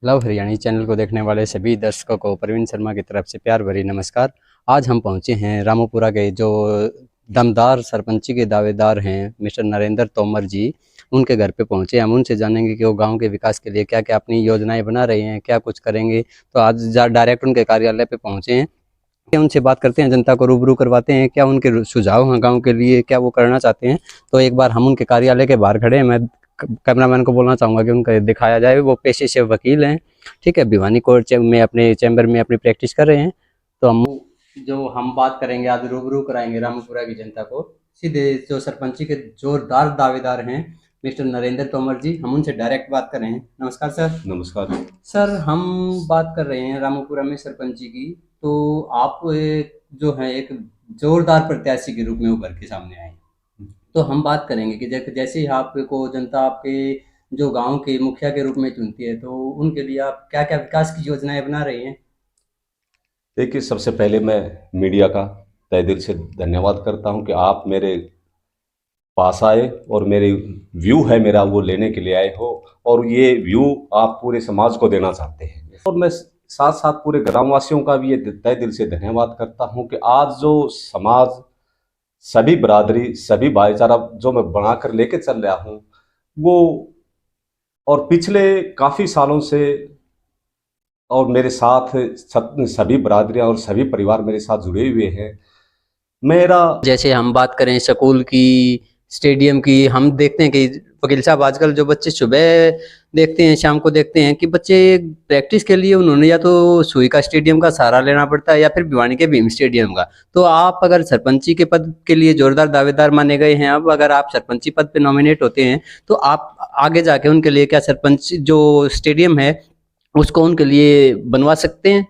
Love Haryani channel को देखने वाले सभी दर्शकों को प्रवीण शर्मा की तरफ से प्यार भरी नमस्कार। आज हम पहुंचे हैं रामोपुरा के जो दमदार सरपंची के दावेदार हैं मिस्टर नरेंद्र तोमर जी, उनके घर पे पहुंचे। हम उनसे जानेंगे कि वो गांव के विकास के लिए क्या क्या अपनी योजनाएं बना रहे हैं, क्या कुछ करेंगे। तो आज डायरेक्ट उनके कार्यालय पे पहुंचे हैं, उनसे बात करते हैं, जनता को रूबरू करवाते हैं क्या उनके सुझाव हैं गाँव के लिए, क्या वो करना चाहते हैं। तो एक बार हम उनके कार्यालय के बाहर खड़े हैं। मैं कैमरामैन को बोलना चाहूँगा कि उनको दिखाया जाए। वो पेशे से वकील हैं, ठीक है, भिवानी कोर्ट में अपने चैम्बर में अपनी प्रैक्टिस कर रहे हैं। तो हम बात करेंगे, आज रूबरू कराएंगे रामपुरा की जनता को सीधे जो सरपंची के जोरदार दावेदार हैं मिस्टर नरेंद्र तोमर जी। हम उनसे डायरेक्ट बात कर रहे हैं। नमस्कार सर। नमस्कार। सर, हम बात कर रहे हैं रामपुरा में सरपंची की। तो आप जो है एक जोरदार प्रत्याशी के रूप में उभर के सामने आए हैं। तो हम बात करेंगे कि जैसे ही आपको जनता आपके जो गांव के मुखिया के रूप में चुनती है, तो उनके लिए आप क्या क्या विकास की योजनाएं बना रहे हैं। देखिए, सबसे पहले मैं मीडिया का तहे दिल से धन्यवाद करता हूं कि आप मेरे पास आए और मेरे व्यू है मेरा वो लेने के लिए आए हो, और ये व्यू आप पूरे समाज को देना चाहते हैं। और मैं साथ साथ पूरे ग्रामवासियों का भी ये तहे दिल से धन्यवाद करता हूं कि आज जो समाज, सभी बरादरी, सभी भाईचारा जो मैं बनाकर लेके चल रहा हूं वो, और पिछले काफ़ी सालों से, और मेरे साथ सभी बरादरियां और सभी परिवार मेरे साथ जुड़े हुए हैं। मेरा जैसे हम बात करें स्कूल की, स्टेडियम की, हम देखते हैं कि वकील साहब आजकल जो बच्चे सुबह देखते हैं, शाम को देखते हैं कि बच्चे प्रैक्टिस के लिए उन्होंने या तो सुई का स्टेडियम का सहारा लेना पड़ता है या फिर भिवानी के भीम स्टेडियम का। तो आप अगर सरपंची के पद के लिए जोरदार दावेदार माने गए हैं, अब अगर आप सरपंची पद पे नॉमिनेट होते हैं तो आप आगे जाके उनके लिए क्या सरपंच जो स्टेडियम है उसको उनके लिए बनवा सकते हैं।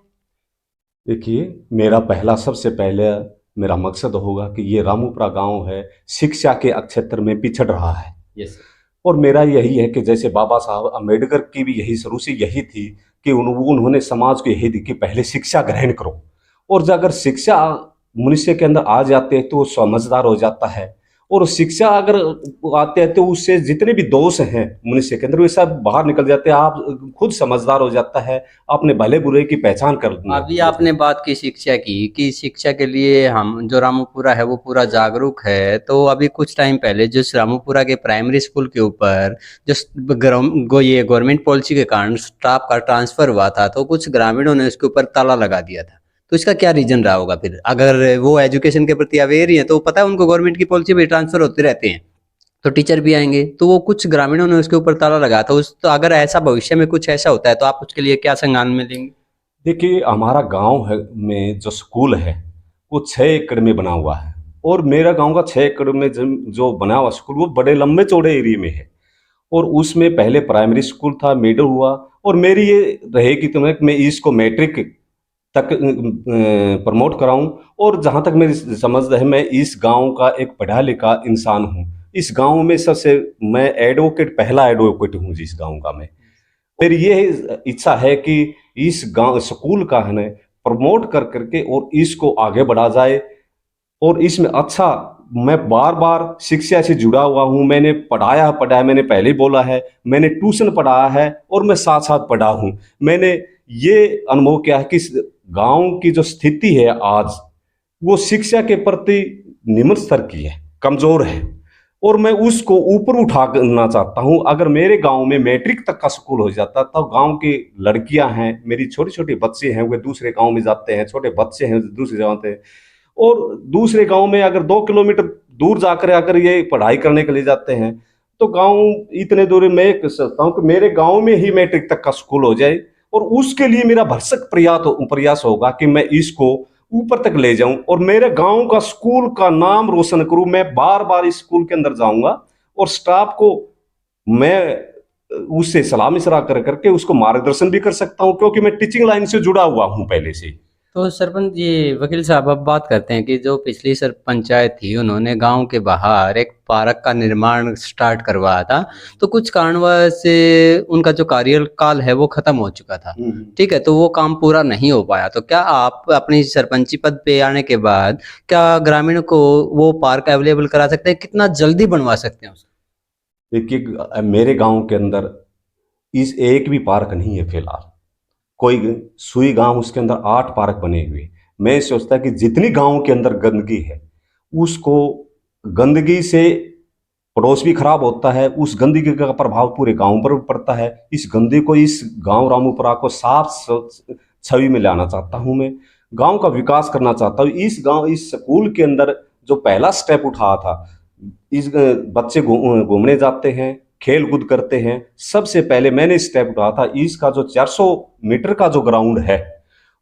देखिए, मेरा पहला सबसे पहले मेरा मकसद होगा कि ये रामूपुरा गांव है, शिक्षा के क्षेत्र में पिछड़ रहा है। यस। और मेरा यही है कि जैसे बाबा साहब अम्बेडकर की भी यही शुरू से यही थी कि उन्होंने समाज को यही दी कि पहले शिक्षा ग्रहण करो, और जब अगर शिक्षा मनुष्य के अंदर आ जाते हैं तो वो समझदार हो जाता है। और शिक्षा अगर आते हैं तो उससे जितने भी दोष हैं मनुष्य के अंदर वे सब बाहर निकल जाते हैं। आप खुद समझदार हो जाता है, अपने भले बुरे की पहचान करने अभी लगता आपने है। बात की शिक्षा की कि शिक्षा के लिए हम जो रामूपुरा है वो पूरा जागरूक है। तो अभी कुछ टाइम पहले जिस रामूपुरा के प्राइमरी स्कूल के ऊपर जिस ये गवर्नमेंट पॉलिसी के कारण स्टाफ का ट्रांसफर हुआ था, तो कुछ ग्रामीणों ने उसके ऊपर ताला लगा दिया था। तो इसका क्या रीजन रहा होगा? फिर अगर वो एजुकेशन के प्रति अवेयर ही है तो पता है उनको गवर्नमेंट की पॉलिसी में ट्रांसफर होते रहते हैं, तो टीचर भी आएंगे। तो वो कुछ ग्रामीणों ने उसके ऊपर ताला लगाया था। उस तो अगर ऐसा भविष्य में कुछ ऐसा होता है तो आप उसके लिए क्या संज्ञान में लेंगे? देखिए, हमारा गांव है में जो स्कूल है वो 6 एकड़ में बना हुआ है, और मेरा गांव का 6 एकड़ में जो बना हुआ स्कूल वो बड़े लंबे चौड़े एरिया में है। और उसमें पहले प्राइमरी स्कूल था, मिडिल हुआ, और मेरी ये रहेगी तो मैं इसको मैट्रिक तक प्रमोट कराऊं। और जहां तक मेरी समझ है, मैं इस गांव का एक पढ़ा लिखा इंसान हूं। इस गांव में सबसे मैं एडवोकेट, पहला एडवोकेट हूं जिस गांव का मैं। मेरी ये इच्छा है कि इस गांव स्कूल का है ना प्रमोट कर करके और इसको आगे बढ़ा जाए। और इसमें अच्छा, मैं बार बार शिक्षा से जुड़ा हुआ हूँ। मैंने पढ़ाया, मैंने पहले ही बोला है, मैंने ट्यूशन पढ़ाया है और मैं साथ साथ पढ़ा हूँ। मैंने ये अनुभव किया है कि गांव की जो स्थिति है आज, वो शिक्षा के प्रति निम्न स्तर की है, कमजोर है, और मैं उसको ऊपर उठाना चाहता हूँ। अगर मेरे गांव में मैट्रिक तक का स्कूल हो जाता तो गांव की लड़कियां हैं, मेरी छोटे छोटे बच्चे हैं, वे दूसरे गांव में जाते हैं, छोटे बच्चे हैं दूसरे गांव से, और दूसरे गांव में अगर 2 किलोमीटर दूर जाकर अगर ये पढ़ाई करने के लिए जाते हैं, तो गांव इतने दूर में एक सोचता हूँ कि मेरे गांव में ही मैट्रिक तक का स्कूल हो जाए। और उसके लिए मेरा भरसक प्रयास होगा कि मैं इसको ऊपर तक ले जाऊं और मेरे गांव का स्कूल का नाम रोशन करूं। मैं बार बार इस स्कूल के अंदर जाऊंगा और स्टाफ को मैं उससे सलाह मशवरा कर करके उसको मार्गदर्शन भी कर सकता हूं, क्योंकि मैं टीचिंग लाइन से जुड़ा हुआ हूं पहले से। तो सरपंच ये वकील साहब, अब बात करते हैं कि जो पिछली सर पंचायत थी उन्होंने गांव के बाहर एक पार्क का निर्माण स्टार्ट करवाया था। तो कुछ कारणवश से उनका जो कार्यकाल है वो खत्म हो चुका था, ठीक है, तो वो काम पूरा नहीं हो पाया। तो क्या आप अपनी सरपंची पद पे आने के बाद क्या ग्रामीणों को वो पार्क अवेलेबल करा सकते हैं? कितना जल्दी बनवा सकते हैं उसको? देखिए, मेरे गांव के अंदर इस एक भी पार्क नहीं है फिलहाल। कोई सुई गांव उसके अंदर 8 पार्क बने हुए। मैं सोचता कि जितनी गांव के अंदर गंदगी है, उसको गंदगी से पड़ोस भी खराब होता है, उस गंदगी का प्रभाव पूरे गांव पर पड़ता है। इस गंदगी को, इस गांव रामूपुरा को साफ छवि में लाना चाहता हूं मैं, गांव का विकास करना चाहता हूं। इस स्कूल के अंदर जो पहला स्टेप उठाया था, इस बच्चे घूमने जाते हैं, खेल कूद करते हैं, सबसे पहले मैंने स्टेप उठाया था। इसका जो 400 मीटर का जो ग्राउंड है,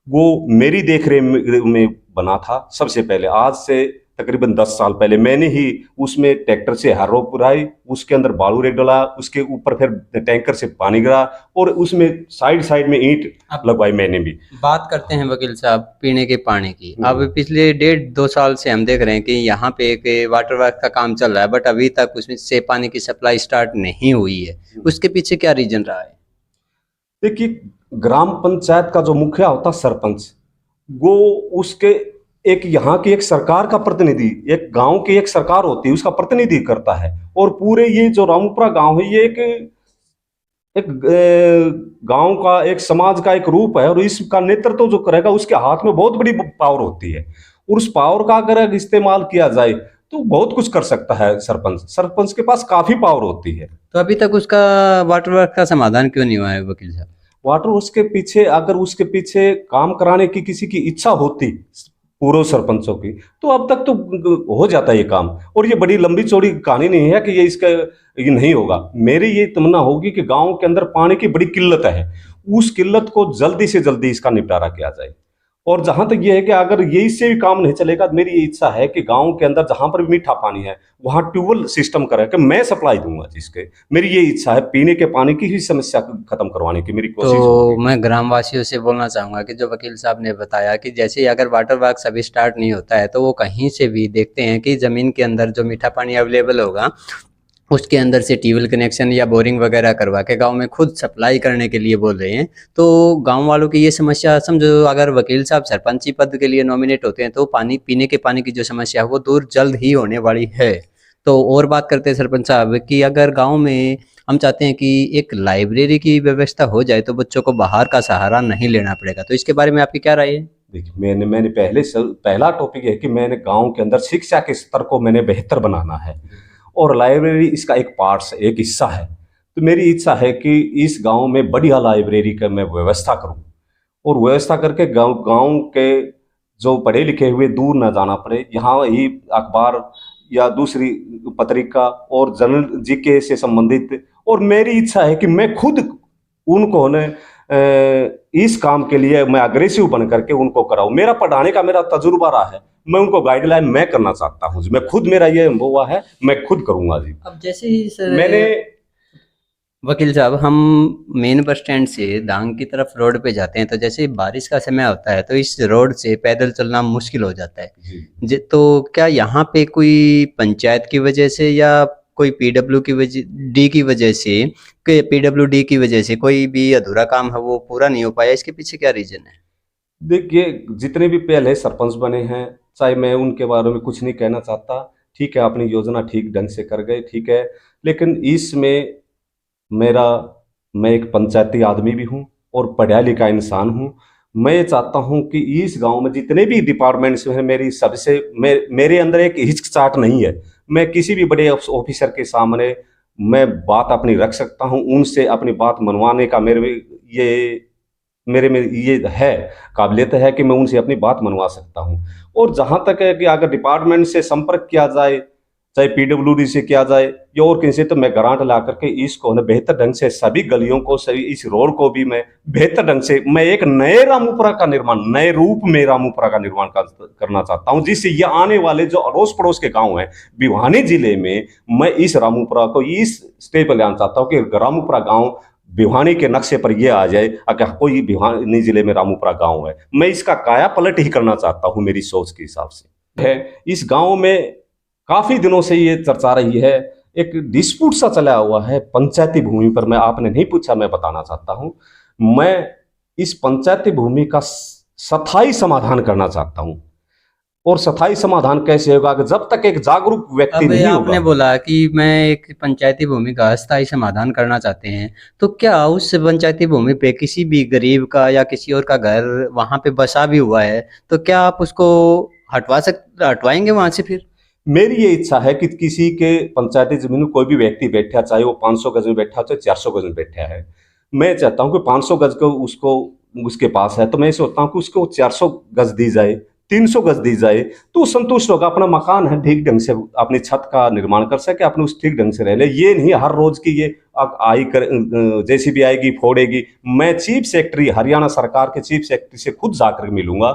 वो मेरी देखरेख में बना था सबसे पहले। आज से तकरीबन 10 साल पहले मैंने ही उसमें ट्रैक्टर से हर्रो पुराई, उसके अंदर बालू रेत डाला, उसके ऊपर फिर टैंकर से पानी गिरा और उसमें साइड साइड में ईंट लगवाई मैंने भी। बात करते हैं वकील साहब पीने के पानी की। अब पिछले 1.5-2 साल से हम देख रहे हैं कि यहाँ पे एक वाटर वर्क का काम चल रहा है, बट अभी तक उसमें से पानी की सप्लाई स्टार्ट नहीं हुई है। उसके पीछे क्या रीजन रहा है? देखिए, ग्राम पंचायत का जो मुखिया होता सरपंच, वो उसके एक यहाँ की एक सरकार का प्रतिनिधि, एक गांव की एक सरकार होती है उसका प्रतिनिधि करता है। और पूरे ये जो रामपुरा गांव है, ये एक गांव का, एक समाज का एक रूप है, और इसका नेतृत्व जो करेगा उसके हाथ में बहुत बड़ी पावर होती है। और उस पावर का अगर इस्तेमाल किया जाए तो बहुत कुछ कर सकता है सरपंच के पास काफी पावर होती है। तो अभी तक उसका वाटर वर्क का समाधान क्यों नहीं हुआ है वकील साहब? वाटर उसके पीछे, अगर उसके पीछे काम कराने की किसी की इच्छा होती पूर्व सरपंचों की, तो अब तक तो हो जाता है ये काम। और ये बड़ी लंबी चौड़ी कहानी नहीं है कि ये नहीं होगा। मेरी ये तमन्ना होगी कि गांव के अंदर पानी की बड़ी किल्लत है, उस किल्लत को जल्दी से जल्दी इसका निपटारा किया जाए। और जहां तक ये है कि अगर ये इससे भी काम नहीं चलेगा, मेरी ये इच्छा है कि गांव के अंदर जहां पर भी मीठा पानी है वहां ट्यूबवेल सिस्टम करें कि मैं सप्लाई दूंगा जिसके। मेरी ये इच्छा है, पीने के पानी की ही समस्या खत्म करवाने की मेरी कोशिश तो होगी। मैं ग्रामवासियों से बोलना चाहूँगा कि जो वकील साहब ने बताया कि जैसे ही अगर वाटर वर्क अभी स्टार्ट नहीं होता है तो वो कहीं से भी देखते हैं कि ज़मीन के अंदर जो मीठा पानी अवेलेबल होगा उसके अंदर से ट्यूबवेल कनेक्शन या बोरिंग वगैरह करवा के गांव में खुद सप्लाई करने के लिए बोल रहे हैं। तो गांव वालों की ये समस्या समझो, अगर वकील साहब सरपंची पद के लिए नॉमिनेट होते हैं तो पानी, पीने के पानी की जो समस्या है वो दूर जल्द ही होने वाली है। तो और बात करते हैं सरपंच साहब कि अगर गांव में हम चाहते हैं कि एक लाइब्रेरी की व्यवस्था हो जाए तो बच्चों को बाहर का सहारा नहीं लेना पड़ेगा, तो इसके बारे में आपकी क्या राय है? देखिए, मैंने पहला टॉपिक है कि मैंने गांव के अंदर शिक्षा के स्तर को मैंने बेहतर बनाना है, और लाइब्रेरी इसका एक पार्ट, एक हिस्सा है। तो मेरी इच्छा है कि इस गांव में बढ़िया लाइब्रेरी का मैं व्यवस्था करूं, और व्यवस्था करके गांव के जो पढ़े लिखे हुए दूर ना जाना पड़े, यहाँ ही अखबार या दूसरी पत्रिका और जनरल जीके से संबंधित। और मेरी इच्छा है कि मैं खुद उनको इस काम के लिए मैं अग्रेसिव बन करके उनको कराऊं। मेरा पढ़ाने का मेरा तजुर्बा रहा है, मैं उनको गाइडलाइन मैं करना चाहता हूँ जी। मैं खुद, मेरा ये अनुभव हुआ है, मैं खुद करूंगा जी। अब जैसे ही सर मैंने वकील साहब, हम मेन बस स्टैंड से दांग की तरफ रोड पे जाते हैं तो जैसे ही बारिश का समय होता है तो इस रोड से पैदल चलना मुश्किल हो जाता है। तो क्या यहाँ पे कोई पंचायत की वजह से या कोई पीडब्ल्यू की वजह से, पीडब्ल्यूडी की वजह से कोई भी अधूरा काम है वो पूरा नहीं हो पाया? इसके पीछे क्या रीजन है? देखिए, जितने भी पहले सरपंच बने हैं, चाहे मैं उनके बारे में कुछ नहीं कहना चाहता, ठीक है, अपनी योजना ठीक ढंग से कर गए, ठीक है। लेकिन इसमें मैं एक पंचायती आदमी भी हूँ और पढ़ा लिखा इंसान हूँ। मैं ये चाहता हूँ कि इस गांव में जितने भी डिपार्टमेंट्स हैं, मेरे अंदर एक हिचकिचाहट नहीं है। मैं किसी भी बड़े ऑफिसर के सामने मैं बात अपनी रख सकता हूँ, उनसे अपनी बात मनवाने का मेरे में ये है, काबिलियत है कि मैं उनसे अपनी बात मनवा सकता हूँ। और जहाँ तक है कि अगर डिपार्टमेंट से संपर्क किया जाए, चाहे पीडब्ल्यूडी से किया जाए या और किसी से, तो मैं ग्रांट ला करके इसको बेहतर ढंग से सभी गलियों को, सभी इस रोड को भी मैं बेहतर ढंग से, मैं एक नए रामूपुरा का निर्माण, नए रूप में रामूपुरा का निर्माण करना चाहता हूँ, जिससे ये आने वाले जो अड़ोस पड़ोस के गाँव हैं भिवानी जिले में, मैं इस रामूपुरा को इस स्टेज पर लाना चाहता हूँ कि रामूपुरा गाँव भिवानी के नक्शे पर यह आ जाए। अगर कोई भिवानी जिले में रामूपुरा गांव है, मैं इसका काया पलट ही करना चाहता हूं, मेरी सोच के हिसाब से है। इस गांव में काफी दिनों से ये चर्चा रही है, एक डिस्प्यूट सा चला हुआ है पंचायती भूमि पर। मैं, आपने नहीं पूछा, मैं बताना चाहता हूं। मैं इस पंचायती भूमि का स्थायी समाधान करना चाहता हूं, और स्थायी समाधान कैसे होगा कि जब तक एक जागरूक व्यक्ति अब नहीं आपने होगा। बोला कि मैं एक पंचायती भूमि का अस्थायी समाधान करना चाहते हैं, तो क्या उस पंचायती भूमि पे किसी भी गरीब का या किसी और का घर वहाँ पे बसा भी हुआ है, तो क्या आप उसको हटवाएंगे वहाँ से फिर? मेरी ये इच्छा है कि किसी के पंचायती जमीन में कोई भी व्यक्ति बैठा, चाहे वो 500 गज में बैठा चाहे 400 गज में बैठा है, मैं चाहता हूँ कि 500 गज को उसको उसके पास है तो मैं सोचता हूँ कि उसको 400 गज दी जाए, 300 गज दी जाए, तो वो संतुष्ट होगा। अपना मकान है, ठीक ढंग से अपनी छत का निर्माण कर सके, अपने उस ठीक ढंग से रह ले। ये नहीं हर रोज की ये आई कर जेसीबी आएगी फोड़ेगी। मैं चीफ सेक्रेटरी, हरियाणा सरकार के चीफ सेक्रेटरी से खुद जाकर मिलूंगा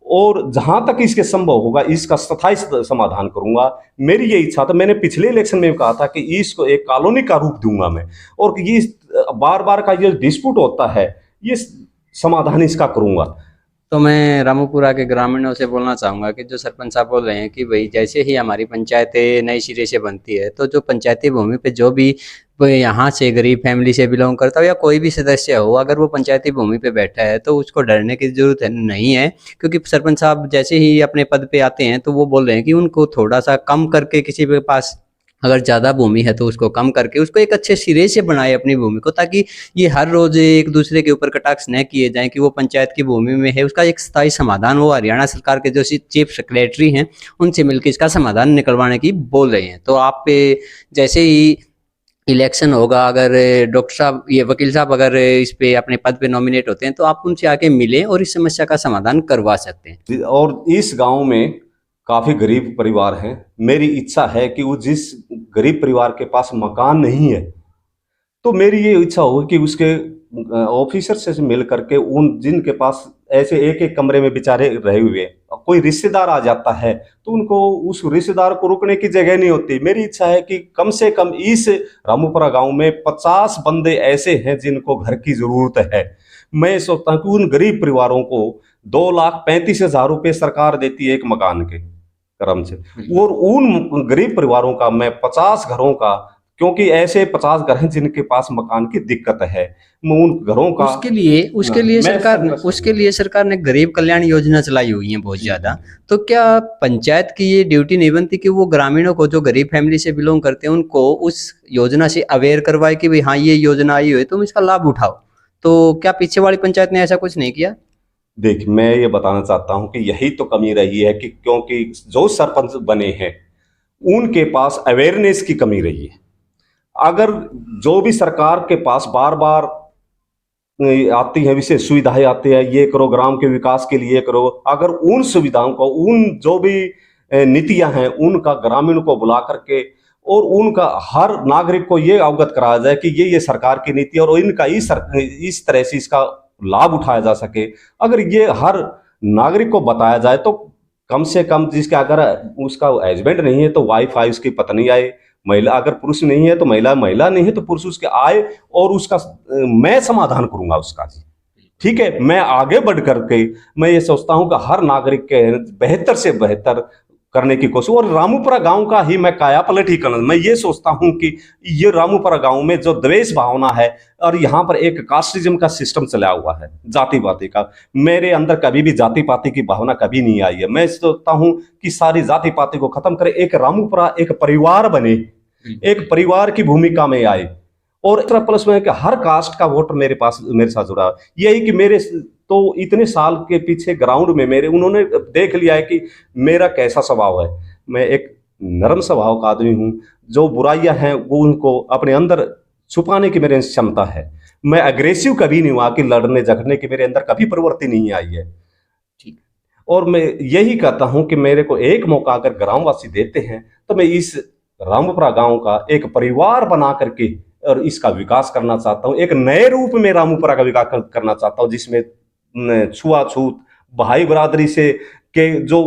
और जहां तक इसके संभव होगा इसका स्थायी समाधान करूंगा। मेरी ये इच्छा था, मैंने पिछले इलेक्शन में कहा था कि इसको एक कॉलोनी का रूप दूंगा मैं, और ये बार बार का ये डिस्प्यूट होता है, ये समाधान इसका करूंगा। तो मैं रामूपुरा के ग्रामीणों से बोलना चाहूँगा कि जो सरपंच साहब बोल रहे हैं कि भाई जैसे ही हमारी पंचायतें नए सिरे से बनती है, तो जो पंचायती भूमि पे जो भी वो यहाँ से गरीब फैमिली से बिलोंग करता हो या कोई भी सदस्य हो, अगर वो पंचायती भूमि पे बैठा है तो उसको डरने की ज़रूरत नहीं है। क्योंकि सरपंच साहब जैसे ही अपने पद पे आते हैं तो वो बोल रहे हैं कि उनको थोड़ा-सा कम करके, किसी के पास अगर ज़्यादा भूमि है तो उसको कम करके उसको एक अच्छे सिरे से बनाए अपनी भूमि को, ताकि ये हर रोज़ एक दूसरे के ऊपर कटाक्ष न किए जाएँ कि वो पंचायत की भूमि में है, उसका एक स्थायी समाधान वो हरियाणा सरकार के जो चीफ सेक्रेटरी हैं उनसे मिलकर इसका समाधान निकलवाने की बोल रहे हैं। तो आप पे जैसे ही इलेक्शन होगा, अगर डॉक्टर साहब, ये वकील साहब अगर इस पे अपने पद पे नॉमिनेट होते हैं तो आप उनसे आके मिलें और इस समस्या का समाधान करवा सकते हैं। और इस गांव में काफी गरीब परिवार हैं। मेरी इच्छा है कि वो जिस गरीब परिवार के पास मकान नहीं है, तो मेरी ये इच्छा होगी कि उसके ऑफिसर से मिल करके उन जिनके पास ऐसे एक एक कमरे में बेचारे रहे हुए, कोई रिश्तेदार आ जाता है तो उनको उस रिश्तेदार को रुकने की जगह नहीं होती। मेरी इच्छा है कि कम से कम इस रामूपुरा गांव में 50 बंदे ऐसे हैं जिनको घर की जरूरत है। मैं सोचता हूँ कि उन गरीब परिवारों को 2,35,000 रुपये सरकार देती है एक मकान के क्रम से, और उन गरीब परिवारों का मैं 50 घरों का, क्योंकि ऐसे 50 घर हैं जिनके पास मकान की दिक्कत है, मैं उन घरों का उसके लिए सरकार ने गरीब कल्याण योजना चलाई हुई है बहुत ज्यादा। तो क्या पंचायत की ये ड्यूटी नहीं बनती कि वो ग्रामीणों को, जो गरीब फैमिली से बिलोंग करते हैं, उनको उस योजना से अवेयर करवाए कि भाई हाँ ये योजना आई हुई है, तुम इसका लाभ उठाओ? तो क्या पीछे वाली पंचायत ने ऐसा कुछ नहीं किया? देखिए, मैं ये बताना चाहता हूं कि यही तो कमी रही है कि क्योंकि जो सरपंच बने हैं उनके पास अवेयरनेस की कमी रही है। अगर जो भी सरकार के पास बार बार आती है विशेष सुविधाएं आती है, ये करो ग्राम के विकास के लिए करो, अगर उन सुविधाओं को, उन जो भी नीतियां हैं उनका ग्रामीण को बुला करके और उनका हर नागरिक को ये अवगत कराया जाए कि ये सरकार की नीति और इनका इस तरह से इसका लाभ उठाया जा सके, अगर ये हर नागरिक को बताया जाए तो कम से कम, जिसका अगर उसका हस्बैंड नहीं है तो वाइफ आए, उसकी पत्नी आए, महिला अगर पुरुष नहीं है तो महिला नहीं है तो पुरुष उसके आए, और उसका मैं समाधान करूंगा उसका जी। ठीक है, मैं आगे बढ़ करके मैं ये सोचता हूं कि हर नागरिक के बेहतर से बेहतर करने की कोशिश, और रामूपुरा गांव का ही मैं काया पलट ही करना। मैं ये सोचता हूं कि ये रामूपुरा गांव में जो द्वेष भावना है और यहाँ पर एक कास्टिज्म का सिस्टम चला हुआ है, जाति पाति का, मेरे अंदर कभी भी जाति पाति की भावना कभी नहीं आई है। मैं सोचता हूं कि सारी जाति पाति को खत्म करे, एक रामूपुरा एक परिवार बने, एक परिवार की भूमिका में आए, और इतना प्लस में कि हर कास्ट का वोट मेरे साथ जुड़ा है। यही कि मेरे तो इतने साल के पीछे ग्राउंड में मेरे उन्होंने देख लिया है कि मेरा कैसा स्वभाव है। मैं एक नरम स्वभाव का आदमी हूँ, जो बुराइयां हैं वो उनको अपने अंदर छुपाने की मेरी क्षमता है। मैं अग्रेसिव कभी नहीं हुआ कि लड़ने झगड़ने की मेरे अंदर कभी प्रवृत्ति नहीं आई है। ठीक, और मैं यही कहता हूं कि मेरे को एक मौका अगर ग्रामवासी देते हैं तो मैं इस रामूपुरा गांव का एक परिवार बना करके और इसका विकास करना चाहता हूं। एक नए रूप में रामूपुरा का विकास करना चाहता हूं, जिसमें छुआछूत, भाई बरादरी से के जो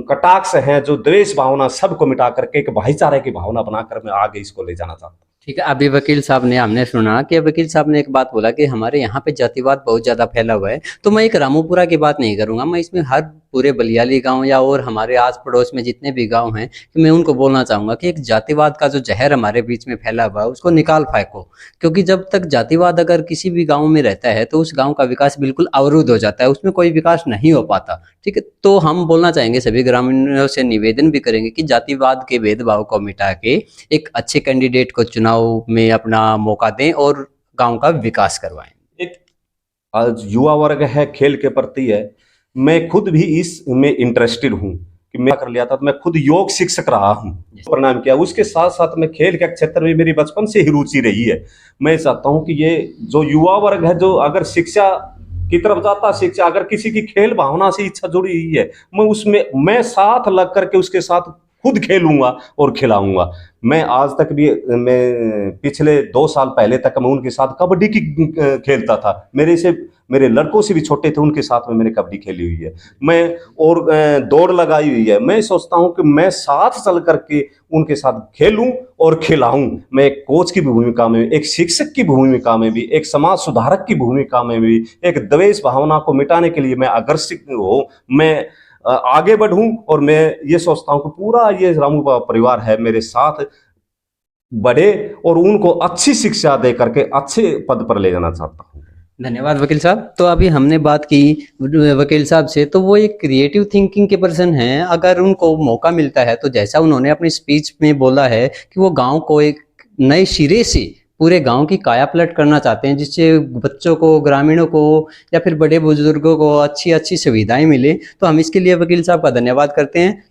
कटाक्ष हैं, जो द्वेष भावना, सबको मिटा करके एक भाईचारे की भावना बनाकर मैं आगे इसको ले जाना चाहता हूं। ठीक है, अभी वकील साहब ने हमने सुना कि वकील साहब ने एक बात बोला कि हमारे यहाँ पे जातिवाद बहुत ज़्यादा फैला हुआ है। तो मैं एक रामोपुरा की बात नहीं करूँगा, मैं इसमें हर पूरे बलियाली गांव या और हमारे आस पड़ोस में जितने भी गांव हैं कि मैं उनको बोलना चाहूँगा कि एक जातिवाद का जो जहर हमारे बीच में फैला हुआ है उसको निकाल फेंको। क्योंकि जब तक जातिवाद अगर किसी भी गाँव में रहता है तो उस गाँव का विकास बिल्कुल अवरुद्ध हो जाता है, उसमें कोई विकास नहीं हो पाता। ठीक है, तो हम बोलना चाहेंगे, सभी ग्रामीणों से निवेदन भी करेंगे कि जातिवाद के भेदभाव को मिटा के एक अच्छे कैंडिडेट को चुनाव में अपना मौका दें और गांव का विकास करवाएं। एक आज युवा वर्ग है, खेल के प्रति है। मैं खुद भी इसमें इंटरेस्टेड हूँ कि मैं कर लिया था, तो मैं खुद योग शिक्षक रहा हूँ, प्रणाम किया। उसके साथ साथ मैं खेल के क्षेत्र में मेरी बचपन से ही रुचि रही है। मैं चाहता हूँ कि ये जो युवा वर्ग है, जो अगर शिक्षा की तरफ जाता, शिक्षा अगर किसी की खेल भावना से इच्छा जुड़ी हुई है, मैं उसमें मैं साथ लग करके उसके साथ खुद खेलूंगा और खिलाऊंगा। मैं आज तक भी, मैं पिछले 2 साल पहले तक मैं उनके साथ कबड्डी की खेलता था। मेरे लड़कों से भी छोटे थे, उनके साथ में मैंने कबड्डी खेली हुई है। मैं और दौड़ लगाई हुई है। मैं सोचता हूं कि मैं साथ चल करके उनके साथ खेलूं और खिलाऊं। मैं एक कोच की भूमिका में, एक शिक्षक की भूमिका में भी, एक समाज सुधारक की भूमिका में भी, एक द्वेष भावना को मिटाने के लिए मैं अग्रसित हो, मैं आगे बढ़ूं। और मैं ये सोचता हूं कि पूरा ये रामू परिवार है मेरे साथ बढ़े और उनको अच्छी शिक्षा दे करके अच्छे पद पर ले जाना चाहता हूं। धन्यवाद वकील साहब। तो अभी हमने बात की वकील साहब से, तो वो एक क्रिएटिव थिंकिंग के पर्सन हैं। अगर उनको मौका मिलता है तो जैसा उन्होंने अपनी स्पीच में बोला है कि वो गांव को एक नए सिरे से, पूरे गांव की काया पलट करना चाहते हैं, जिससे बच्चों को, ग्रामीणों को या फिर बड़े बुजुर्गों को अच्छी अच्छी सुविधाएं मिले। तो हम इसके लिए वकील साहब का धन्यवाद करते हैं।